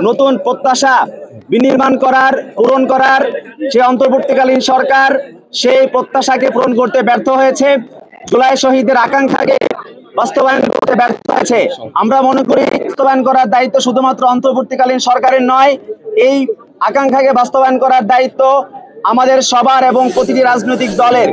নতুন প্রত্যাশা বিনির্মাণ করার পূরণ করার যে অন্তর্বর্তীকালীন সরকার সেই প্রত্যাশাকে পূরণ করতে ব্যর্থ হয়েছে। জুলাই শহীদের আকাঙ্ক্ষাকে বাস্তবায়ন করতে ব্যর্থ হয়েছে। আমরা মনে করি বাস্তবায়ন করার দায়িত্ব শুধুমাত্র অন্তর্বর্তীকালীন সরকারের নয়, এই আকাঙ্ক্ষাকে বাস্তবায়ন করার দায়িত্ব আমাদের সবার এবং প্রতিটি রাজনৈতিক দলের।